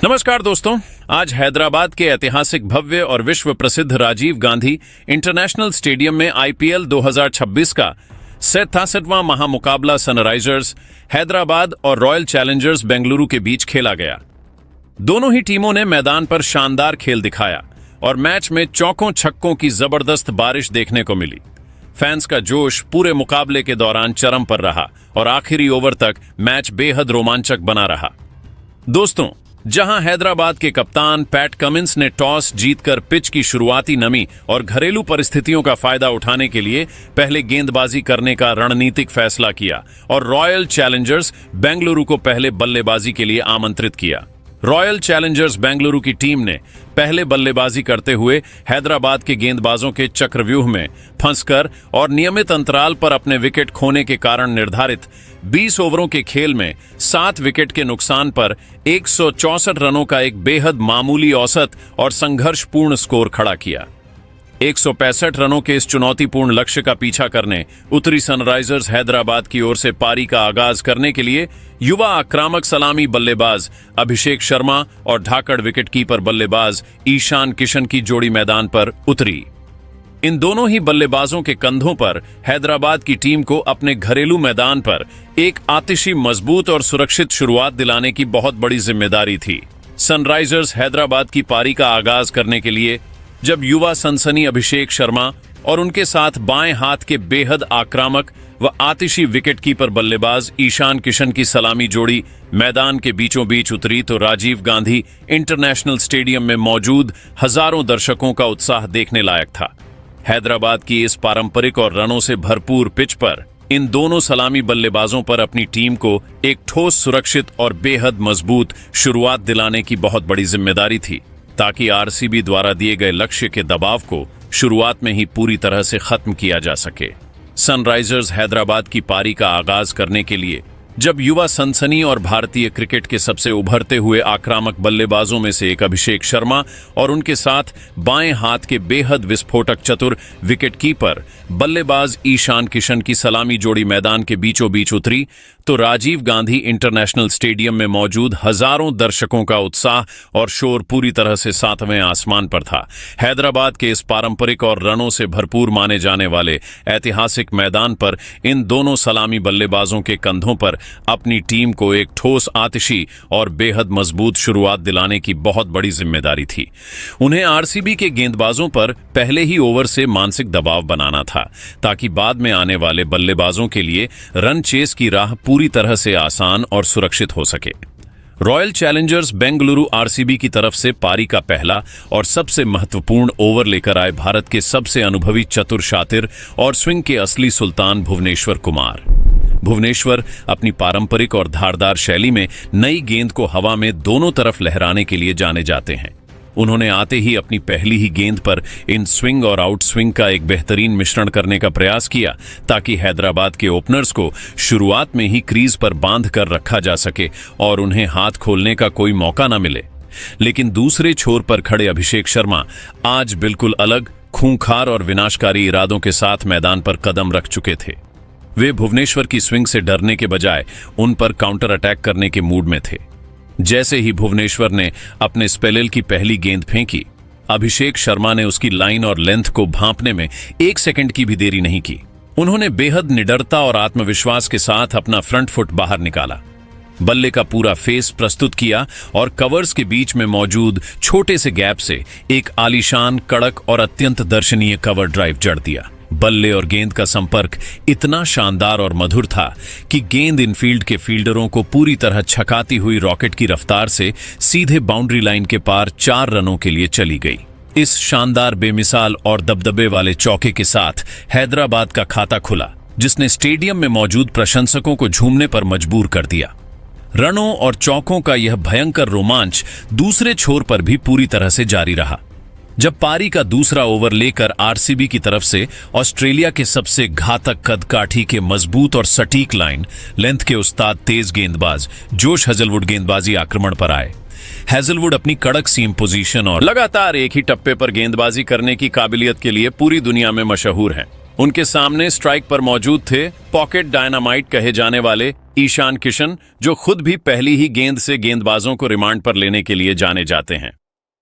नमस्कार दोस्तों, आज हैदराबाद के ऐतिहासिक भव्य और विश्व प्रसिद्ध राजीव गांधी इंटरनेशनल स्टेडियम में आईपीएल 2026 का 67वां महामुकाबला सनराइजर्स हैदराबाद और रॉयल चैलेंजर्स बेंगलुरु के बीच खेला गया। दोनों ही टीमों ने मैदान पर शानदार खेल दिखाया और मैच में चौकों छक्कों की जबरदस्त बारिश देखने को मिली। फैंस का जोश पूरे मुकाबले के दौरान चरम पर रहा और आखिरी ओवर तक मैच बेहद रोमांचक बना रहा। दोस्तों, जहां हैदराबाद के कप्तान पैट कमिंस ने टॉस जीतकर पिच की शुरुआती नमी और घरेलू परिस्थितियों का फायदा उठाने के लिए पहले गेंदबाजी करने का रणनीतिक फैसला किया और रॉयल चैलेंजर्स बेंगलुरु को पहले बल्लेबाजी के लिए आमंत्रित किया। रॉयल चैलेंजर्स बेंगलुरु की टीम ने पहले बल्लेबाजी करते हुए हैदराबाद के गेंदबाजों के चक्रव्यूह में फंसकर और नियमित अंतराल पर अपने विकेट खोने के कारण निर्धारित 20 ओवरों के खेल में 7 विकेट के नुकसान पर 164 रनों का एक बेहद मामूली औसत और संघर्षपूर्ण स्कोर खड़ा किया। 165 रनों के इस चुनौतीपूर्ण लक्ष्य का पीछा करने उतरी सनराइजर्स हैदराबाद की ओर से पारी का आगाज करने के लिए युवा आक्रामक सलामी बल्लेबाज अभिषेक शर्मा और धाकड़ विकेटकीपर बल्लेबाज ईशान किशन की जोड़ी मैदान पर उतरी। इन दोनों ही बल्लेबाजों के कंधों पर हैदराबाद की टीम को अपने घरेलू मैदान पर एक आतिशी, मजबूत और सुरक्षित शुरुआत दिलाने की बहुत बड़ी जिम्मेदारी थी। सनराइजर्स हैदराबाद की पारी का आगाज करने के लिए जब युवा सनसनी अभिषेक शर्मा और उनके साथ बाएं हाथ के बेहद आक्रामक व आतिशी विकेटकीपर बल्लेबाज ईशान किशन की सलामी जोड़ी मैदान के बीचों बीच उतरी तो राजीव गांधी इंटरनेशनल स्टेडियम में मौजूद हजारों दर्शकों का उत्साह देखने लायक था। हैदराबाद की इस पारंपरिक और रनों से भरपूर पिच पर इन दोनों सलामी बल्लेबाजों पर अपनी टीम को एक ठोस, सुरक्षित और बेहद मजबूत शुरुआत दिलाने की बहुत बड़ी जिम्मेदारी थी, ताकि आरसीबी द्वारा दिए गए लक्ष्य के दबाव को शुरुआत में ही पूरी तरह से खत्म किया जा सके। सनराइजर्स हैदराबाद की पारी का आगाज करने के लिए जब युवा सनसनी और भारतीय क्रिकेट के सबसे उभरते हुए आक्रामक बल्लेबाजों में से एक अभिषेक शर्मा और उनके साथ बाएं हाथ के बेहद विस्फोटक चतुर विकेटकीपर बल्लेबाज ईशान किशन की सलामी जोड़ी मैदान के बीचों बीच उतरी तो राजीव गांधी इंटरनेशनल स्टेडियम में मौजूद हजारों दर्शकों का उत्साह और शोर पूरी तरह से सातवें आसमान पर था। हैदराबाद के इस पारंपरिक और रनों से भरपूर माने जाने वाले ऐतिहासिक मैदान पर इन दोनों सलामी बल्लेबाजों के कंधों पर अपनी टीम को एक ठोस, आतिशी और बेहद मजबूत शुरुआत दिलाने की बहुत बड़ी जिम्मेदारी थी। उन्हें आरसीबी के गेंदबाजों पर पहले ही ओवर से मानसिक दबाव बनाना था, ताकि बाद में आने वाले बल्लेबाजों के लिए रन चेस की राह पूरी तरह से आसान और सुरक्षित हो सके। रॉयल चैलेंजर्स बेंगलुरु आरसीबी की तरफ से पारी का पहला और सबसे महत्वपूर्ण ओवर लेकर आए भारत के सबसे अनुभवी, चतुर, शातिर और स्विंग के असली सुल्तान भुवनेश्वर कुमार। भुवनेश्वर अपनी पारंपरिक और धारदार शैली में नई गेंद को हवा में दोनों तरफ लहराने के लिए जाने जाते हैं। उन्होंने आते ही अपनी पहली ही गेंद पर इन स्विंग और आउट स्विंग का एक बेहतरीन मिश्रण करने का प्रयास किया, ताकि हैदराबाद के ओपनर्स को शुरुआत में ही क्रीज पर बांध कर रखा जा सके और उन्हें हाथ खोलने का कोई मौका न मिले। लेकिन दूसरे छोर पर खड़े अभिषेक शर्मा आज बिल्कुल अलग, खूंखार और विनाशकारी इरादों के साथ मैदान पर कदम रख चुके थे। वे भुवनेश्वर की स्विंग से डरने के बजाय उन पर काउंटर अटैक करने के मूड में थे। जैसे ही भुवनेश्वर ने अपने स्पेलिल की पहली गेंद फेंकी, अभिषेक शर्मा ने उसकी लाइन और लेंथ को भांपने में 1 सेकंड की भी देरी नहीं की। उन्होंने बेहद निडरता और आत्मविश्वास के साथ अपना फ्रंट फुट बाहर निकाला, बल्ले का पूरा फेस प्रस्तुत किया और कवर्स के बीच में मौजूद छोटे से गैप से एक आलीशान, कड़क और अत्यंत दर्शनीय कवर ड्राइव जड़ दिया। बल्ले और गेंद का संपर्क इतना शानदार और मधुर था कि गेंद इनफील्ड के फील्डरों को पूरी तरह छकाती हुई रॉकेट की रफ्तार से सीधे बाउंड्री लाइन के पार 4 रनों के लिए चली गई। इस शानदार, बेमिसाल और दबदबे वाले चौके के साथ हैदराबाद का खाता खुला, जिसने स्टेडियम में मौजूद प्रशंसकों को झूमने पर मजबूर कर दिया। रनों और चौकों का यह भयंकर रोमांच दूसरे छोर पर भी पूरी तरह से जारी रहा। जब पारी का दूसरा ओवर लेकर आरसीबी की तरफ से ऑस्ट्रेलिया के सबसे घातक कदकाठी के मजबूत और सटीक लाइन लेंथ के उस्ताद, तेज गेंदबाज जोश हेजलवुड गेंदबाजी आक्रमण पर आए। हेजलवुड अपनी कड़क सीम पोजीशन और लगातार एक ही टप्पे पर गेंदबाजी करने की काबिलियत के लिए पूरी दुनिया में मशहूर हैं। उनके सामने स्ट्राइक पर मौजूद थे पॉकेट डायनामाइट कहे जाने वाले ईशान किशन, जो खुद भी पहली ही गेंद से गेंदबाजों को रिमांड पर लेने के लिए जाने जाते हैं।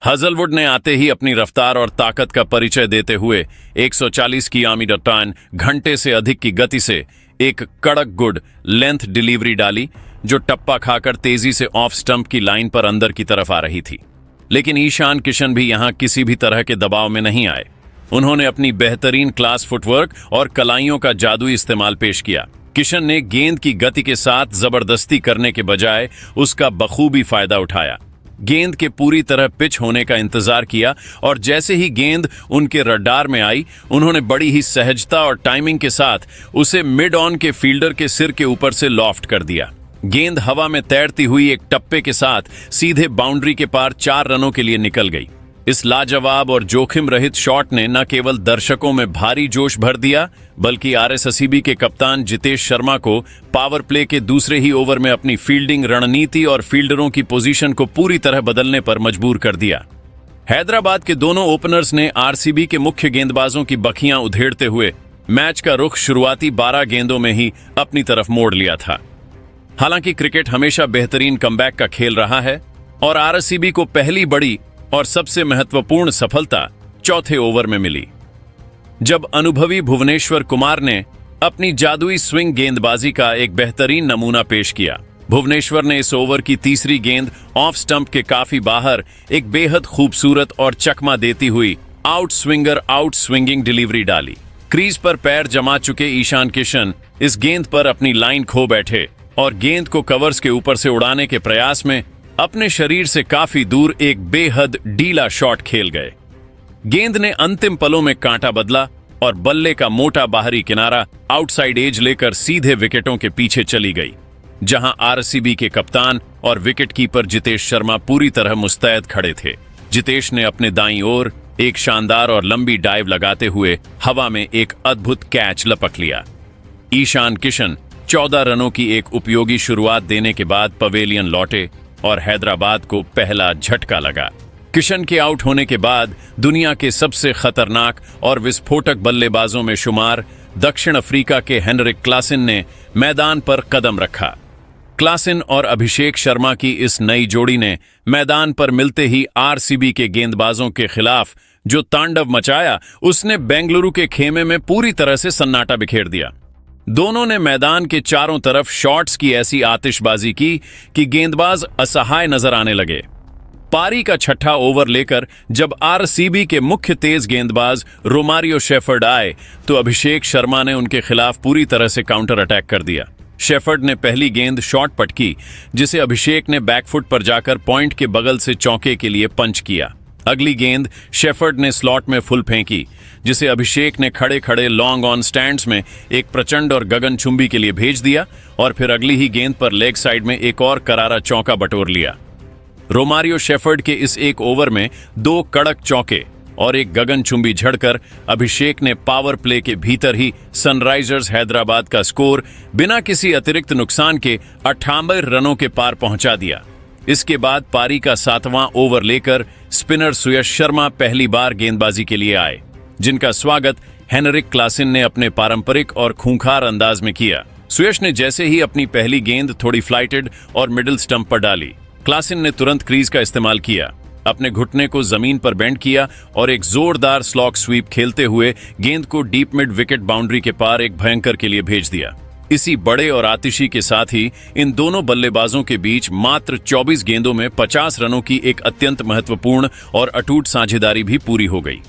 हजलवुड ने आते ही अपनी रफ्तार और ताकत का परिचय देते हुए 140 की आर्मी टर्न घंटे से अधिक की गति से एक कड़क गुड लेंथ डिलीवरी डाली, जो टप्पा खाकर तेजी से ऑफ स्टंप की लाइन पर अंदर की तरफ आ रही थी। लेकिन ईशान किशन भी यहां किसी भी तरह के दबाव में नहीं आए। उन्होंने अपनी बेहतरीन क्लास फुटवर्क और कलाइयों का जादुई इस्तेमाल पेश किया। किशन ने गेंद की गति के साथ जबरदस्ती करने के बजाय उसका बखूबी फायदा उठाया। गेंद के पूरी तरह पिच होने का इंतजार किया और जैसे ही गेंद उनके रडार में आई, उन्होंने बड़ी ही सहजता और टाइमिंग के साथ उसे मिड ऑन के फील्डर के सिर के ऊपर से लॉफ्ट कर दिया। गेंद हवा में तैरती हुई एक टप्पे के साथ सीधे बाउंड्री के पार 4 रनों के लिए निकल गई। इस लाजवाब और जोखिम रहित शॉट ने न केवल दर्शकों में भारी जोश भर दिया, बल्कि आरसीबी के कप्तान जितेश शर्मा को पावर प्ले के दूसरे ही ओवर में अपनी फील्डिंग रणनीति और फील्डरों की पोजीशन को पूरी तरह बदलने पर मजबूर कर दिया। हैदराबाद के दोनों ओपनर्स ने आरसीबी के मुख्य गेंदबाजों की बखियां उधेड़ते हुए मैच का रुख शुरुआती 12 गेंदों में ही अपनी तरफ मोड़ लिया था। हालांकि क्रिकेट हमेशा बेहतरीन कमबैक का खेल रहा है और आरसीबी को पहली बड़ी और सबसे महत्वपूर्ण सफलता चौथे ओवर में मिली, जब अनुभवी भुवनेश्वर कुमार ने अपनी जादुई स्विंग गेंदबाजी का एक बेहतरीन नमूना पेश किया। भुवनेश्वर ने इस ओवर की तीसरी गेंद ऑफ स्टंप के काफी बाहर एक बेहद खूबसूरत और चकमा देती हुई आउट स्विंगिंग डिलीवरी डाली। क्रीज पर पैर जमा चुके ईशान किशन इस गेंद पर अपनी लाइन खो बैठे और गेंद को कवर्स के ऊपर से उड़ाने के प्रयास में अपने शरीर से काफी दूर एक बेहद ढीला शॉट खेल गए। गेंद ने अंतिम पलों में कांटा बदला और बल्ले का मोटा बाहरी किनारा आउटसाइड एज लेकर सीधे विकेटों के पीछे चली गई, जहां आरसीबी के कप्तान और विकेट कीपर जितेश शर्मा पूरी तरह मुस्तैद खड़े थे। जितेश ने अपने दाईं ओर एक शानदार और लंबी डाइव लगाते हुए हवा में एक अद्भुत कैच लपक लिया। ईशान किशन 14 रनों की एक उपयोगी शुरुआत देने के बाद पवेलियन लौटे और हैदराबाद को पहला झटका लगा। किशन के आउट होने के बाद दुनिया के सबसे खतरनाक और विस्फोटक बल्लेबाजों में शुमार दक्षिण अफ्रीका के हेनरिक क्लासन ने मैदान पर कदम रखा। क्लासन और अभिषेक शर्मा की इस नई जोड़ी ने मैदान पर मिलते ही आरसीबी के गेंदबाजों के खिलाफ जो तांडव मचाया, उसने बेंगलुरु के खेमे में पूरी तरह से सन्नाटा बिखेर दिया। दोनों ने मैदान के चारों तरफ शॉट्स की ऐसी आतिशबाजी की कि गेंदबाज असहाय नजर आने लगे। पारी का छठा ओवर लेकर जब आरसीबी के मुख्य तेज गेंदबाज रोमारियो शेफर्ड आए, तो अभिषेक शर्मा ने उनके खिलाफ पूरी तरह से काउंटर अटैक कर दिया। शेफर्ड ने पहली गेंद शॉर्ट पटकी, जिसे अभिषेक ने बैकफुट पर जाकर पॉइंट के बगल से चौके के लिए पंच किया। अगली गेंद शेफर्ड ने स्लॉट में फुल फेंकी, जिसे अभिषेक ने खड़े खड़े लॉन्ग ऑन स्टैंड्स में एक प्रचंड और गगनचुंबी के लिए भेज दिया और फिर अगली ही गेंद पर लेग साइड में एक और करारा चौका बटोर लिया। रोमारियो शेफर्ड के इस एक ओवर में 2 कड़क चौके और एक गगनचुंबी झड़कर अभिषेक ने पावर प्ले के भीतर ही सनराइजर्स हैदराबाद का स्कोर बिना किसी अतिरिक्त नुकसान के 98 रनों के पार पहुंचा दिया। इसके बाद पारी का 7वां ओवर लेकर स्पिनर सुयश शर्मा पहली बार गेंदबाजी के लिए आए, जिनका स्वागत हेनरिक क्लासन ने अपने पारंपरिक और खूंखार अंदाज में किया। सुयश ने जैसे ही अपनी पहली गेंद थोड़ी फ्लाइटेड और मिडिल स्टंप पर डाली, क्लासन ने तुरंत क्रीज का इस्तेमाल किया, अपने घुटने को जमीन पर बेंड किया और एक जोरदार स्लॉग स्वीप खेलते हुए गेंद को डीप मिड विकेट बाउंड्री के पार एक भयंकर के लिए भेज दिया। इसी बड़े और आतिशी के साथ ही इन दोनों बल्लेबाजों के बीच मात्र 24 गेंदों में 50 रनों की एक अत्यंत महत्वपूर्ण और अटूट साझेदारी भी पूरी हो गई।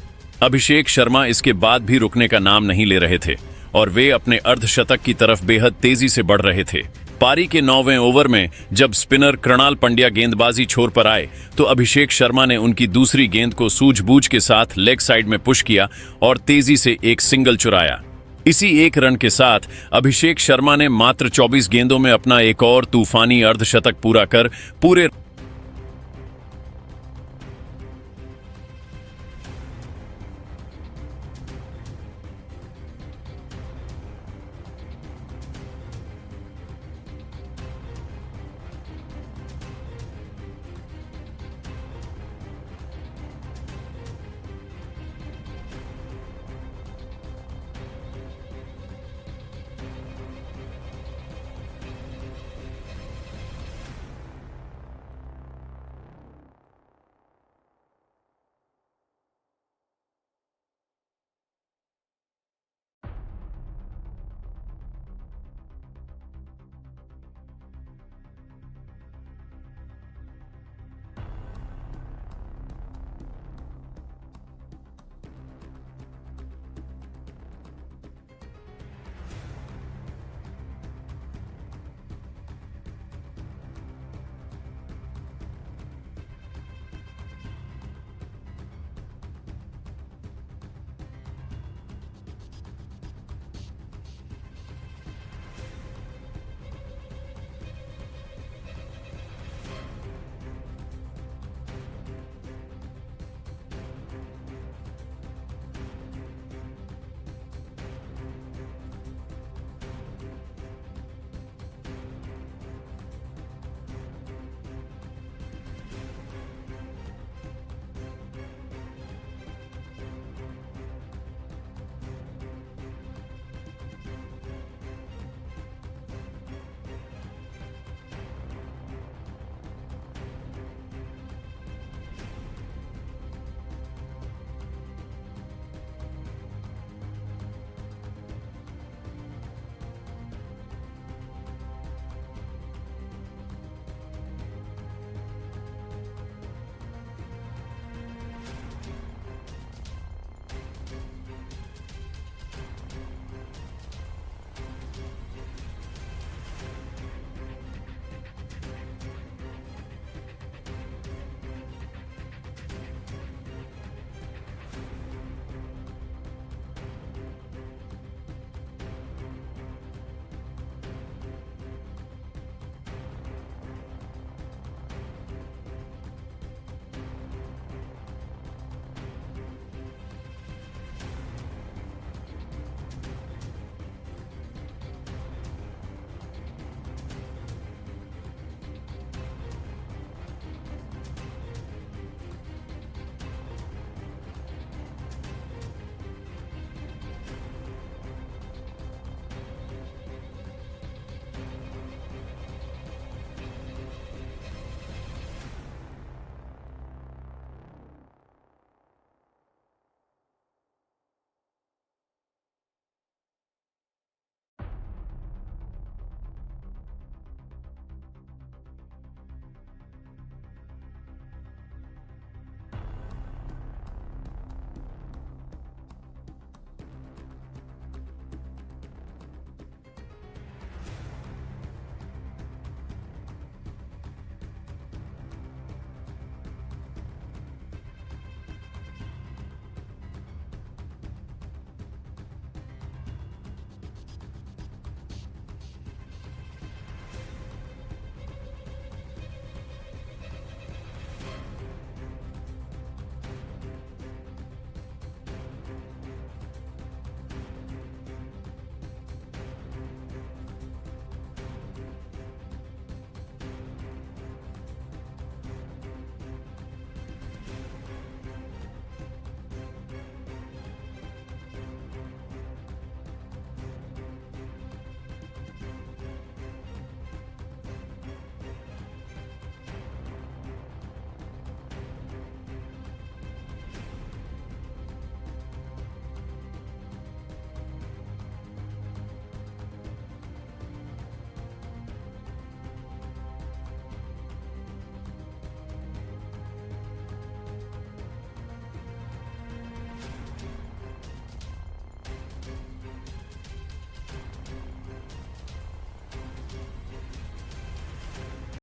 अभिषेक शर्मा इसके बाद भी रुकने का नाम नहीं ले रहे थे और वे अपने अर्धशतक की तरफ बेहद तेजी से बढ़ रहे थे। पारी के 9वें ओवर में जब स्पिनर कृणाल पंड्या गेंदबाजी छोर पर आए, तो अभिषेक शर्मा ने उनकी दूसरी गेंद को सूझबूझ के साथ लेग साइड में पुश किया और तेजी से एक सिंगल चुराया। इसी एक रन के साथ अभिषेक शर्मा ने मात्र 24 गेंदों में अपना एक और तूफानी अर्धशतक पूरा कर पूरे